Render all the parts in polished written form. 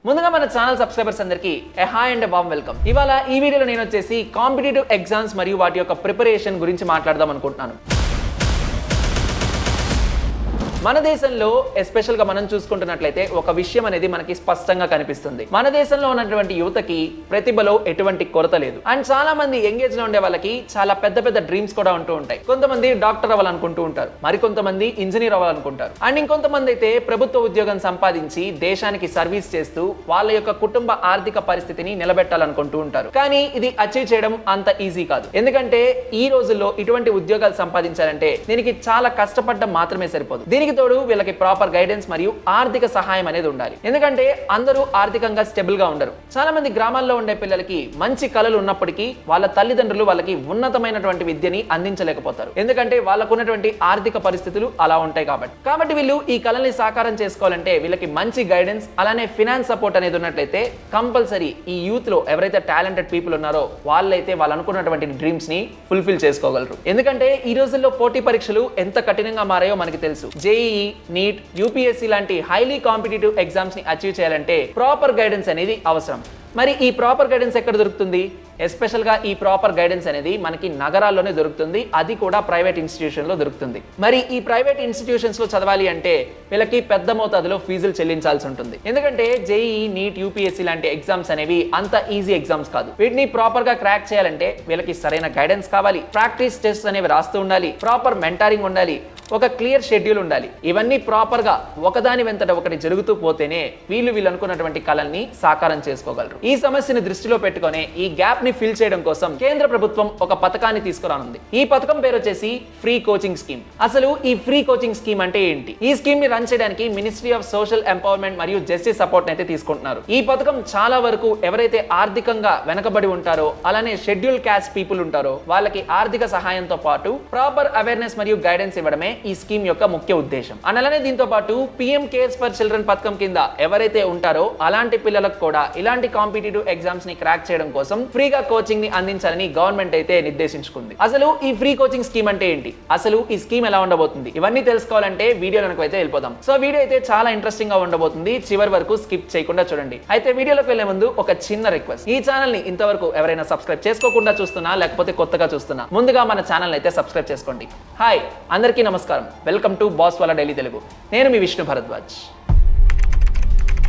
ముందుగా మన channel subscribers అందరికీ హాయ్ అండ్ వామ్ వెల్కమ్. ఇవాళ ఈ వీడియోలో నేను వచ్చేసి కాంపిటేటివ్ ఎగ్జామ్స్ మరియు వాటి యొక్క ప్రిపరేషన్ గురించి మాట్లాడదాం అనుకుంటున్నాను. మన దేశంలో ఎస్పెషల్ గా మనం చూసుకుంటున్నట్లయితే ఒక విషయం అనేది మనకి స్పష్టంగా కనిపిస్తుంది. మన దేశంలో ఉన్నటువంటి యువతకి ప్రతిభలో ఎటువంటి కొరత లేదు. అండ్ చాలా మంది ఎంగేజ్ లో ఉండే వాళ్ళకి చాలా పెద్ద పెద్ద డ్రీమ్స్ కూడా ఉంటూ ఉంటాయి. కొంతమంది డాక్టర్ అవ్వాలనుకుంటూ ఉంటారు, మరికొంతమంది ఇంజనీర్ అవ్వాలనుకుంటారు, అండ్ ఇంకొంతమంది అయితే ప్రభుత్వ ఉద్యోగం సంపాదించి దేశానికి సర్వీస్ చేస్తూ వాళ్ళ యొక్క కుటుంబ ఆర్థిక పరిస్థితిని నిలబెట్టాలనుకుంటూ ఉంటారు. కానీ ఇది అచీవ్ చేయడం అంత ఈజీ కాదు. ఎందుకంటే ఈ రోజుల్లో ఇటువంటి ఉద్యోగాలు సంపాదించాలంటే దీనికి చాలా కష్టపడడం మాత్రమే సరిపోదు. దీనికి తోడు వీళ్ళకి ప్రాపర్ గైడెన్స్ మరియు ఆర్థిక సహాయం అనేది ఉండాలి. ఎందుకంటే అందరూ ఆర్థికంగా స్టేబుల్ గా ఉండరు. చాలా మంది గ్రామాల్లో ఉండే పిల్లలకి మంచి కళలు ఉన్నప్పటికీ వాళ్ళ తల్లిదండ్రులు వాళ్ళకి ఉన్నతమైనటువంటి విద్యని అందించలేకపోతారు. ఎందుకంటే వాళ్ళకు ఉన్నటువంటి ఆర్థిక పరిస్థితులు అలా ఉంటాయి కాబట్టి వీళ్ళు ఈ కళల్ని సాకారం చేసుకోవాలంటే వీళ్ళకి మంచి గైడెన్స్ అలానే ఫినాన్స్ సపోర్ట్ అనేది ఉన్నట్లయితే కంపల్సరీ ఈ యూత్ లో ఎవరైతే టాలెంటెడ్ పీపుల్ ఉన్నారో వాళ్ళైతే వాళ్ళు అనుకున్నటువంటి డ్రీమ్స్ ని ఫుల్ఫిల్ చేసుకోగలరు. ఎందుకంటే ఈ రోజుల్లో పోటీ పరీక్షలు ఎంత కఠినంగా మారాయో మనకి తెలుసు. జేఈఈ, నీట్, యూపీఎస్సీ లాంటి హైలీ కాంపిటేటివ్ ఎగ్జామ్స్ ని అచీవ్ చేయాలంటే ప్రాపర్ గైడెన్స్ అనేది అవసరం. మరి ఈ ప్రాపర్ గైడెన్స్ ఎక్కడ దొరుకుతుంది? ఎస్పెషల్ గా ఈ ప్రాపర్ గైడెన్స్ అనేది మనకి నగరాల్లోనే దొరుకుతుంది, అది కూడా ప్రైవేట్ ఇన్స్టిట్యూషన్ లో దొరుకుతుంది. మరి ఈ ప్రైవేట్ ఇన్స్టిట్యూషన్స్ లో చదవాలి అంటే వీళ్ళకి పెద్ద మోతాదులో ఫీజులు చెల్లించాల్సి ఉంటుంది. ఎందుకంటే జేఈఈ, నీట్, యూపీఎస్సీ లాంటి ఎగ్జామ్స్ అనేవి అంత ఈజీ ఎగ్జామ్స్ కాదు. వీటిని ప్రాపర్ గా క్రాక్ చేయాలంటే వీళ్ళకి సరైన గైడెన్స్ కావాలి, ప్రాక్టీస్ టెస్ట్ అనేవి రాస్తూ ఉండాలి, ప్రాపర్ మెంటారింగ్ ఉండాలి, ఒక క్లియర్ షెడ్యూల్ ఉండాలి. ఇవన్నీ ప్రాపర్ గా ఒకదాని వెంటనే ఒకటి జరుగుతూ పోతేనే వీళ్ళు అనుకున్నటువంటి కళల్ని సాకారం చేసుకోగలరు. ఈ సమస్యని దృష్టిలో పెట్టుకొని ఈ గ్యాప్ ని ఫిల్ చేయడం కోసం కేంద్ర ప్రభుత్వం ఒక పథకాన్ని తీసుకురానుంది. ఈ పథకం పేరు వచ్చేసి ఫ్రీ కోచింగ్ స్కీమ్. అసలు ఈ ఫ్రీ కోచింగ్ స్కీమ్ అంటే ఏంటి? ఈ స్కీమ్ ని రన్ చేయడానికి మినిస్ట్రీ ఆఫ్ సోషల్ ఎంపవర్మెంట్ మరియు జస్టిస్ సపోర్ట్ అయితే తీసుకుంటున్నారు. ఈ పథకం చాలా వరకు ఎవరైతే ఆర్థికంగా వెనకబడి ఉంటారో అలానే షెడ్యూల్ క్యాస్ట్ పీపుల్ ఉంటారో వాళ్ళకి ఆర్థిక సహాయంతో పాటు ప్రాపర్ అవేర్నెస్ మరియు గైడెన్స్ ఇవ్వడమే ఈ స్కీమ్ యొక్క ముఖ్య ఉద్దేశం. అలానే దీంతో పాటు పిఎం కేర్స్ ఫర్ చిల్డ్రన్ పథకం కింద ఎవరైతే ఉంటారో అలాంటి పిల్లలకు కూడా ఇలాంటి కాంపిటేటివ్ ఎగ్జామ్స్ ని క్రాక్ చేయడం కోసం ఫ్రీగా కోచింగ్ ని అందించాలని గవర్నమెంట్ అయితే నిర్దేశించుకుంది. అసలు ఈ ఫ్రీ కోచింగ్ స్కీమ్ అంటే ఏంటి? అసలు ఈ స్కీమ్ ఎలా ఉండబోతుంది? ఇవన్నీ తెలుసుకోవాలంటే వీడియోలోకి అయితే వెళ్ళిపోదాం. సో వీడియో అయితే చాలా ఇంట్రెస్టింగ్ గా ఉండబోతుంది, చివరి వరకు స్కిప్ చేయకుండా చూడండి. అయితే వీడియోలోకి వెళ్లే ముందు ఒక చిన్న రిక్వెస్ట్, ఈ ఛానల్ ని ఇంతవరకు ఎవరైనా సబ్స్క్రైబ్ చేసుకోకుండా చూస్తున్నా లేకపోతే కొత్తగా చూస్తున్నా ముందుగా మన ఛానల్ అయితే సబ్స్క్రైబ్ చేసుకోండి. హాయ్ అందరికీ నమస్కారం, వెల్కమ్ టు బాస్ వాలా డైలీ తెలుగు. నేను మీ విష్ణు భరద్వాజ్.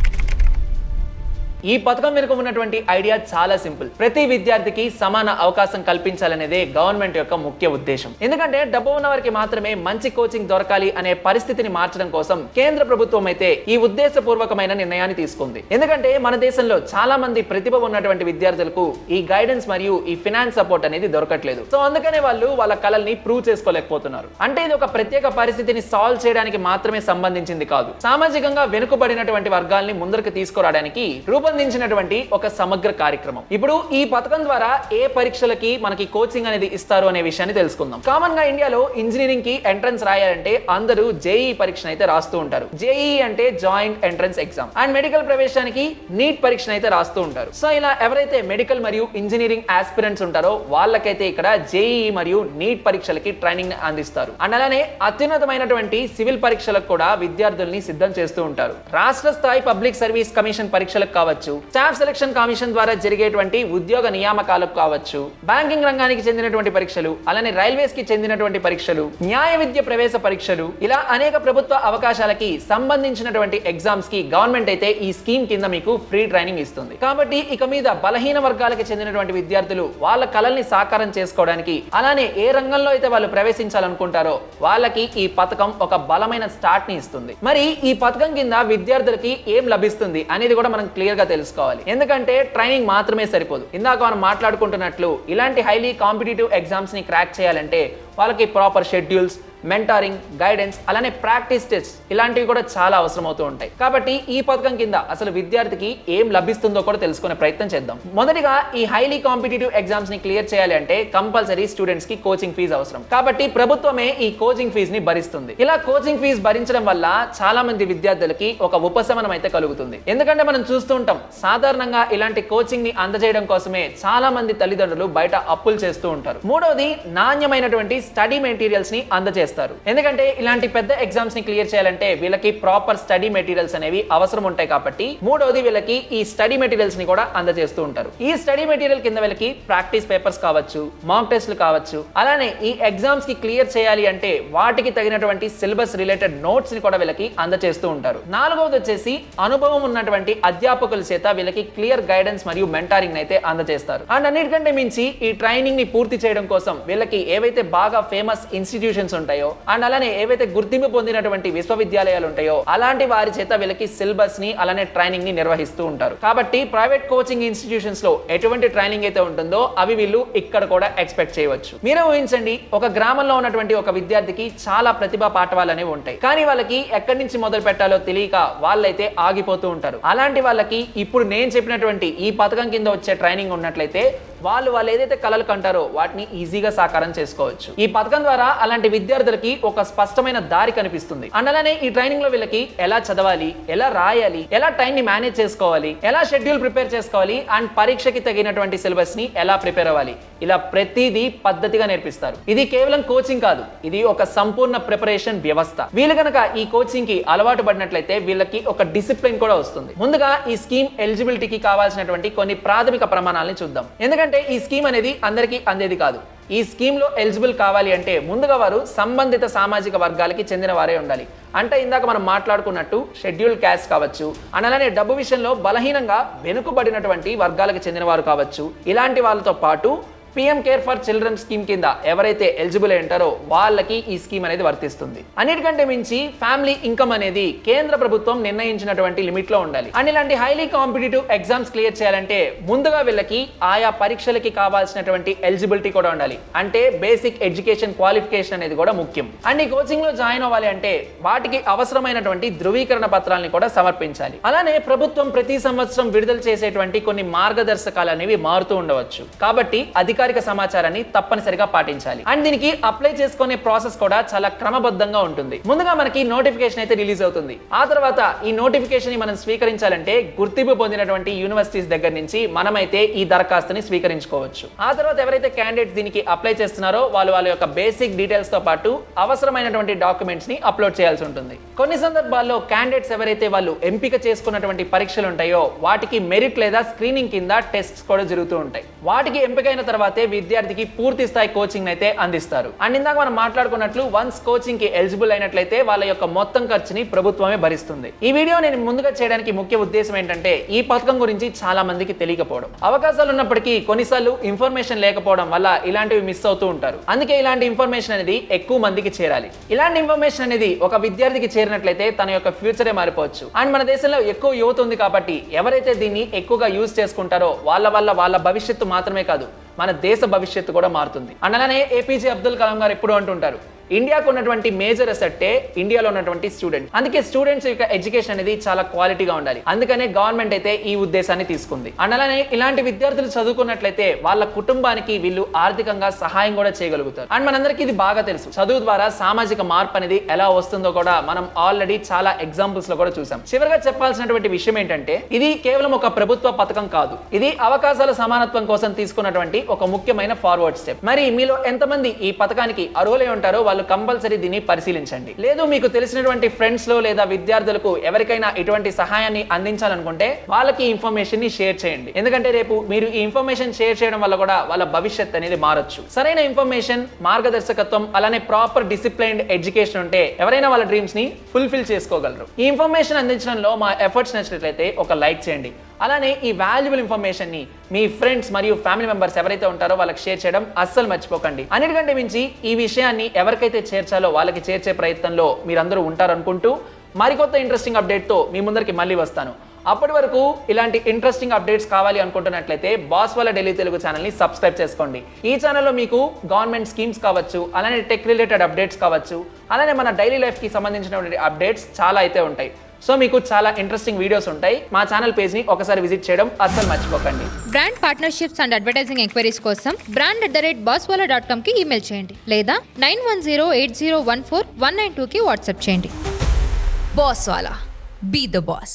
ఈ పథకం వెనుక ఉన్నటువంటి ఐడియా చాలా సింపుల్. ప్రతి విద్యార్థికి సమాన అవకాశం కల్పించాలనేదే గవర్నమెంట్ యొక్క ముఖ్య ఉద్దేశం. ఎందుకంటే డబ్బు ఉన్న వారికి మాత్రమే మంచి కోచింగ్ దొరకాలి అనే పరిస్థితిని మార్చడం కోసం కేంద్ర ప్రభుత్వం అయితే ఈ ఉద్దేశపూర్వకమైన నిర్ణయాన్ని తీసుకుంది. ఎందుకంటే మన దేశంలో చాలా మంది ప్రతిభ ఉన్నటువంటి విద్యార్థులకు ఈ గైడెన్స్ మరియు ఈ ఫినాన్స్ సపోర్ట్ అనేది దొరకట్లేదు. సో అందుకనే వాళ్ళు వాళ్ళ కళల్ని ప్రూవ్ చేసుకోలేకపోతున్నారు. అంటే ఇది ఒక ప్రత్యేక పరిస్థితిని సాల్వ్ చేయడానికి మాత్రమే సంబంధించింది కాదు, సామాజికంగా వెనుకబడినటువంటి వర్గాల్ని ముందరికి తీసుకురావడానికి రూపొందించినటువంటి ఒక సమగ్ర కార్యక్రమం. ఇప్పుడు ఈ పథకం ద్వారా ఏ పరీక్షలకి మనకి కోచింగ్ అనేది ఇస్తారు అనే విషయాన్ని తెలుసుకుందాం. కామన్ గా ఇండియాలో ఇంజనీరింగ్ కి ఎంట్రన్స్ రాయాలంటే అందరూ జేఈఈ పరీక్షను అయితే రాస్తూ ఉంటారు. జేఈఈ అంటే joint entrance exam. And medical ప్రవేశానికి నీట్ పరీక్షను అయితే రాస్తూ ఉంటారు. సో ఇలా ఎవరైతే మెడికల్ మరియు ఇంజనీరింగ్ ఆస్పిరెంట్స్ ఉంటారో వాళ్ళకైతే ఇక్కడ జేఈఈ మరియు నీట్ పరీక్షలకి ట్రైనింగ్ అందిస్తారు. అండ్ అలానే అత్యున్నతమైనటువంటి సివిల్ పరీక్షలకు కూడా విద్యార్థుల్ని సిద్ధం చేస్తూ ఉంటారు. రాష్ట్ర స్థాయి పబ్లిక్ సర్వీస్ కమిషన్ పరీక్షలకు కావచ్చు, స్టాఫ్ సెలక్షన్ కమిషన్ ద్వారా జరిగేటువంటి ఉద్యోగ నియామకాలకు కావచ్చు, బ్యాంకింగ్ రంగానికి చెందినటువంటి పరీక్షలు, అలానే రైల్వేస్ కి చెందినటువంటి పరీక్షలు, న్యాయ విద్య ప్రవేశ పరీక్షలు, ఇలా అనేక ప్రభుత్వ అవకాశాలకి సంబంధించినటువంటి ఎగ్జామ్స్ కి గవర్నమెంట్ అయితే ఈ స్కీమ్ కింద మీకు ఫ్రీ ట్రైనింగ్ ఇస్తుంది. కాబట్టి ఇక మీద బలహీన వర్గాలకు చెందినటువంటి విద్యార్థులు వాళ్ళ కళల్ని సాకారం చేసుకోవడానికి అలానే ఏ రంగంలో అయితే వాళ్ళు ప్రవేశించాలనుకుంటారో వాళ్ళకి ఈ పథకం ఒక బలమైన స్టార్ట్ ని ఇస్తుంది. మరి ఈ పథకం కింద విద్యార్థులకి ఏం లభిస్తుంది అనేది కూడా మనం క్లియర్ గా తెలుసుకోవాలి. ఎందుకంటే ట్రైనింగ్ మాత్రమే సరిపోదు. ఇందాక మనం మాట్లాడుకుంటున్నట్లు ఇలాంటి హైలీ కాంపిటేటివ్ ఎగ్జామ్స్ ని క్రాక్ చేయాలంటే వాళ్ళకి ప్రాపర్ షెడ్యూల్స్, మెంటారింగ్, గైడెన్స్, అలానే ప్రాక్టీస్ టెస్ట్ ఇలాంటివి కూడా చాలా అవసరం అవుతూ ఉంటాయి. కాబట్టి ఈ పథకం కింద అసలు విద్యార్థికి ఏం లభిస్తుందో కూడా తెలుసుకునే ప్రయత్నం చేద్దాం. మొదటిగా ఈ హైలీ కాంపిటేటివ్ ఎగ్జామ్స్ ని క్లియర్ చేయాలి అంటే కంపల్సరీ స్టూడెంట్స్ కి కోచింగ్ ఫీజు అవసరం. కాబట్టి ప్రభుత్వమే ఈ కోచింగ్ ఫీజు ని భరిస్తుంది. ఇలా కోచింగ్ ఫీజు భరించడం వల్ల చాలా మంది విద్యార్థులకి ఒక ఉపశమనం అయితే కలుగుతుంది. ఎందుకంటే మనం చూస్తూ ఉంటాం సాధారణంగా ఇలాంటి కోచింగ్ ని అందజేయడం కోసమే చాలా మంది తల్లిదండ్రులు బయట అప్పులు చేస్తూ ఉంటారు. మూడోది నాణ్యమైనటువంటి స్టడీ మెటీరియల్స్ ని అందజేస్తారు. ఎందుకంటే ఇలాంటి పెద్ద ఎగ్జామ్స్ ని క్లియర్ చేయాలంటే వీళ్ళకి ప్రాపర్ స్టడీ మెటీరియల్స్ అనేవి అవసరం ఉంటాయి కాబట్టి మూడోది వీళ్ళకి ఈ స్టడీ మెటీరియల్స్ ని కూడా అందజేస్తూ ఉంటారు. ఈ స్టడీ మెటీరియల్ కింద వీళ్ళకి ప్రాక్టీస్ పేపర్స్ కావచ్చు, మాక్ టెస్ట్లు కావచ్చు, అలానే ఈ ఎగ్జామ్స్ కి క్లియర్ చేయాలి అంటే వాటికి తగినటువంటి సిలబస్ రిలేటెడ్ నోట్స్ ని కూడా వీళ్ళకి అందజేస్తూ ఉంటారు. నాలుగోది వచ్చేసి అనుభవం ఉన్నటువంటి అధ్యాపకుల చేత వీళ్ళకి క్లియర్ గైడెన్స్ మరియు మెంటారింగ్ అయితే అందజేస్తారు. అండ్ అన్నిటికంటే మించి ఈ ట్రైనింగ్ ని పూర్తి చేయడం కోసం వీళ్ళకి ఏవైతే బాగా ఫేమస్ ఇన్స్టిట్యూషన్స్ ఉంటాయో అండ్ అలానే ఏవైతే గుర్తింపు పొందినటువంటి విశ్వవిద్యాలయాలు ఉంటాయో అలాంటి వారి చేత వీళ్ళకి సిలబస్ ని అలానే ట్రైనింగ్ ని నిర్వహిస్తూ ఉంటారు. కాబట్టి ప్రైవేట్ కోచింగ్ ఇన్స్టిట్యూషన్స్ లో ఎటువంటి ట్రైనింగ్ అయితే ఉంటుందో అవి వీళ్ళు ఇక్కడ కూడా ఎక్స్పెక్ట్ చేయవచ్చు. మీరే ఊహించండి, ఒక గ్రామంలో ఉన్నటువంటి ఒక విద్యార్థికి చాలా ప్రతిభా పాఠవాలు అనేవి ఉంటాయి, కానీ వాళ్ళకి ఎక్కడి నుంచి మొదలు పెట్టాలో తెలియక వాళ్ళైతే ఆగిపోతూ ఉంటారు. అలాంటి వాళ్ళకి ఇప్పుడు నేను చెప్పినటువంటి ఈ పథకం కింద వచ్చే ట్రైనింగ్ ఉన్నట్లయితే వాళ్ళు ఏదైతే కలలు కంటారో వాటిని ఈజీగా సాకారం చేసుకోవచ్చు. ఈ పథకం ద్వారా అలాంటి విద్యార్థులకి ఒక స్పష్టమైన దారి కనిపిస్తుంది. అండ్ అలానే ఈ ట్రైనింగ్ లో వీళ్ళకి ఎలా చదవాలి, ఎలా రాయాలి, ఎలా టైం ని మేనేజ్ చేసుకోవాలి, ఎలా షెడ్యూల్ ప్రిపేర్ చేసుకోవాలి అండ్ పరీక్షకి తగినటువంటి సిలబస్ ని ఎలా ప్రిపేర్ అవ్వాలి, ఇలా ప్రతిదీ పద్ధతిగా నేర్పిస్తారు. ఇది కేవలం కోచింగ్ కాదు, ఇది ఒక సంపూర్ణ ప్రిపరేషన్ వ్యవస్థ. వీళ్ళు కనుక ఈ కోచింగ్ కి అలవాటు పడినట్లయితే వీళ్ళకి ఒక డిసిప్లిన్ కూడా వస్తుంది. ముందుగా ఈ స్కీమ్ ఎలిజిబిలిటీకి కావాల్సినటువంటి కొన్ని ప్రాథమిక ప్రమాణాలను చూద్దాం. ఎందుకంటే ఈ స్కీమ్ అనేది అందరికీ అందేది కాదు. ఈ స్కీమ్ లో ఎలిజిబుల్ కావాలి అంటే ముందుగా వారు సంబంధిత సామాజిక వర్గాలకి చెందిన వారే ఉండాలి. అంటే ఇందాక మనం మాట్లాడుకున్నట్టు షెడ్యూల్ క్యాస్ట్ కావచ్చు, అలానే డబ్బు విషయంలో బలహీనంగా వెనుకబడినటువంటి వర్గాలకు చెందిన వారు కావచ్చు. ఇలాంటి వాళ్ళతో పాటు PM care for children scheme కింద ఎవరైతే ఎలిజిబుల్ అయి ఉంటారో వాళ్ళకి ఈ స్కీమ్ అనేది వర్తిస్తుంది. అన్నిటికంటే మించి ఫ్యామిలీ ఇన్కమ్ అనేది కేంద్ర ప్రభుత్వం నిర్ణయించినటువంటి లిమిట్ లో ఉండాలి. అండ్ ఇలాంటి హైలీ కాంపిటేటివ్ ఎగ్జామ్స్ క్లియర్ చేయాలంటే ముందుగా వీళ్ళకి ఆయా పరీక్షలకి కావాల్సినటువంటి ఎలిజిబిలిటీ కూడా ఉండాలి. అంటే బేసిక్ ఎడ్యుకేషన్ క్వాలిఫికేషన్ అనేది కూడా ముఖ్యం. అండ్ ఈ కోచింగ్ లో జాయిన్ అవ్వాలి అంటే వాటికి అవసరమైనటువంటి ధృవీకరణ పత్రాలను కూడా సమర్పించాలి. అలానే ప్రభుత్వం ప్రతి సంవత్సరం విడుదల చేసేటువంటి కొన్ని మార్గదర్శకాలు అనేవి మారుతూ ఉండవచ్చు. కాబట్టి అధికారిక సమాచారాన్ని తప్పనిసరిగా పాటించాలి. అండ్ దీనికి అప్లై చేసుకునే ప్రాసెస్ కూడా చాలా క్రమబద్ధంగా ఉంటుంది. ముందుగా మనకి నోటిఫికేషన్ అయితే రిలీజ్ అవుతుంది. ఆ తర్వాత ఈ నోటిఫికేషన్ ని మనం స్వీకరించాలంటే గుర్తింపు పొందినటువంటి యూనివర్సిటీస్ దగ్గర నుంచి మనమైతే ఈ దరఖాస్తుని స్వీకరించుకోవచ్చు. ఆ తర్వాత ఎవరైతే క్యాండిడేట్స్ దీనికి అప్లై చేస్తున్నారో వాళ్ళ యొక్క బేసిక్ డీటెయిల్స్ తో పాటు అవసరమైనటువంటి డాక్యుమెంట్స్ ని అప్లోడ్ చేయాల్సి ఉంటుంది. కొన్ని సందర్భాల్లో క్యాండిడేట్స్ ఎవరైతే వాళ్ళు ఎంపిక చేసుకున్నటువంటి పరీక్షలు ఉంటాయో వాటికి మెరిట్ లేదా స్క్రీనింగ్ కింద టెస్ట్స్ కూడా జరుగుతూ ఉంటాయి. వాటికి ఎంపికైన తర్వాత విద్యార్థికి పూర్తి స్థాయి కోచింగ్ అయితే అందిస్తారు. అండ్ ఇందాక మనం మాట్లాడుకున్నట్లు వన్స్ కోచింగ్ కి ఎలిజిబుల్ అయినట్లయితే వాళ్ళ యొక్క మొత్తం ఖర్చుని ప్రభుత్వమే భరిస్తుంది. ఈ వీడియో నేను ముందుగా చేయడానికి ముఖ్య ఉద్దేశం ఏంటంటే ఈ పథకం గురించి చాలా మందికి తెలియకపోవడం. అవకాశాలు ఉన్నప్పటికీ కొన్నిసార్లు ఇన్ఫర్మేషన్ లేకపోవడం వల్ల ఇలాంటివి మిస్ అవుతూ ఉంటారు. అందుకే ఇలాంటి ఇన్ఫర్మేషన్ అనేది ఎక్కువ మందికి చేరాలి. ఇలాంటి ఇన్ఫర్మేషన్ అనేది ఒక విద్యార్థికి చేరినట్లయితే తన యొక్క ఫ్యూచరే మారిపోవచ్చు. అండ్ మన దేశంలో ఎక్కువ యువత ఉంది కాబట్టి ఎవరైతే దీన్ని ఎక్కువగా యూజ్ చేసుకుంటారో వాళ్ళ భవిష్యత్తు మాత్రమే కాదు మన దేశ భవిష్యత్తు కూడా మారుతుంది. అండ్ అలానే ఏపీజే అబ్దుల్ కలాం గారు ఎప్పుడు అంటుంటారు, ఇండియాకు ఉన్నటువంటి మేజర్ అసెట్టే ఇండియాలో ఉన్నటువంటి స్టూడెంట్. అందుకే స్టూడెంట్స్ యొక్క ఎడ్యుకేషన్ అనేది చాలా క్వాలిటీగా ఉండాలి. అందుకనే గవర్నమెంట్ అయితే ఈ ఉద్దేశాన్ని తీసుకుంది. అండ్ అలానే ఇలాంటి విద్యార్థులు చదువుకున్నట్లయితే వాళ్ళ కుటుంబానికి వీళ్ళు ఆర్థికంగా సహాయం కూడా చేయగలుగుతారు. అండ్ మనందరికీ ఇది బాగా తెలుసు, చదువు ద్వారా సామాజిక మార్పు అనేది ఎలా వస్తుందో కూడా మనం ఆల్రెడీ చాలా ఎగ్జాంపుల్స్ లో కూడా చూసాం. చివరిగా చెప్పాల్సినటువంటి విషయం ఏంటంటే ఇది కేవలం ఒక ప్రభుత్వ పథకం కాదు, ఇది అవకాశాల సమానత్వం కోసం తీసుకున్నటువంటి ఒక ముఖ్యమైన ఫార్వర్డ్ స్టెప్. మరి మీలో ఎంతమంది ఈ పథకానికి అర్హులై ఉంటారో వాళ్ళు కంపల్సరీ దీన్ని పరిశీలించండి. లేదు మీకు తెలిసినటువంటి ఫ్రెండ్స్ లో లేదా విద్యార్థులకు ఎవరికైనా ఇటువంటి సహాయాన్ని అందించాలనుకుంటే వాళ్ళకి ఇన్ఫర్మేషన్ ని షేర్ చేయండి. ఎందుకంటే రేపు మీరు ఈ ఇన్ఫర్మేషన్ షేర్ చేయడం వల్ల కూడా వాళ్ళ భవిష్యత్ అనేది మారొచ్చు. సరైన ఇన్ఫర్మేషన్, మార్గదర్శకత్వం, అలానే ప్రాపర్ డిసిప్లైన్డ్ ఎడ్యుకేషన్ ఉంటే ఎవరైనా వాళ్ళ డ్రీమ్స్ ని ఫుల్ఫిల్ చేసుకోగలరు. ఈ ఇన్ఫర్మేషన్ అందించడంలో మా ఎఫర్ట్స్ నచ్చినట్లయితే ఒక లైక్ చేయండి. అలానే ఈ వాల్యుబుల్ ఇన్ఫర్మేషన్ ని మీ ఫ్రెండ్స్ మరియు ఫ్యామిలీ మెంబర్స్ ఎవరైతే ఉంటారో వాళ్ళకి షేర్ చేయడం అస్సలు మర్చిపోకండి. అన్నిటికంటే మించి ఈ విషయాన్ని ఎవరికైతే చేర్చాలో వాళ్ళకి చేర్చే ప్రయత్నంలో మీరందరూ ఉంటారనుకుంటూ మరికొత్త ఇంట్రెస్టింగ్ అప్డేట్ తో మీ ముందరికి మళ్ళీ వస్తాను. అప్పటి వరకు ఇలాంటి ఇంట్రెస్టింగ్ అప్డేట్స్ కావాలి అనుకుంటున్నట్లయితే బాస్ వాళ్ళ ఢిల్లీ తెలుగు ఛానల్ ని సబ్స్క్రైబ్ చేసుకోండి. ఈ ఛానల్లో మీకు గవర్నమెంట్ స్కీమ్స్ కావచ్చు, అలానే టెక్ రిలేటెడ్ అప్డేట్స్ కావచ్చు, అలానే మన డైలీ లైఫ్ కి సంబంధించినటువంటి అప్డేట్స్ చాలా అయితే ఉంటాయి. సో మీకు చాలా ఇంట్రెస్టింగ్ వీడియోస్ ఉంటాయి. మా ఛానల్ పేజ్ ని ఒకసారి విజిట్ చేయడం అస్సలు మర్చిపోకండి. Brand partnerships and advertising enquiries కోసం brand@bosswala.com కి ఈమెయిల్ చేయండి లేదా 9108014192 కి వాట్సాప్ చేయండి. Bosswala. Be the boss.